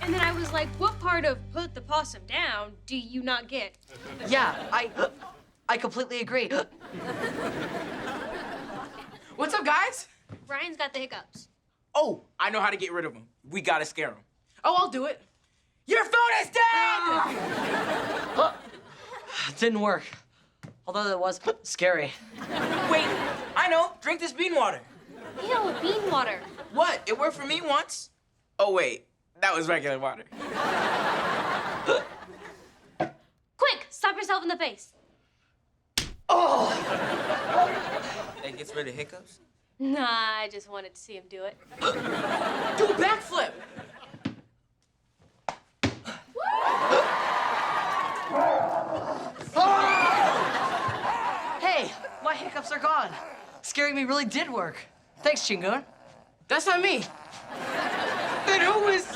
And then I was like, what part of put the possum down do you not get? Yeah, I completely agree. What's up, guys? Ryan's got the hiccups. Oh, I know how to get rid of them. We gotta scare them. Oh, I'll do it. Your phone is dead! Didn't work. Although that was scary. Wait, I know. Drink this bean water. Ew, bean water. What? It worked for me once. Oh, wait. That was regular water. Quick, slap yourself in the face. Oh! That gets rid of hiccups? Nah, I just wanted to see him do it. Do a backflip! Hey, my hiccups are gone. Scaring me really did work. Thanks, Chingun. That's not me. Then who is...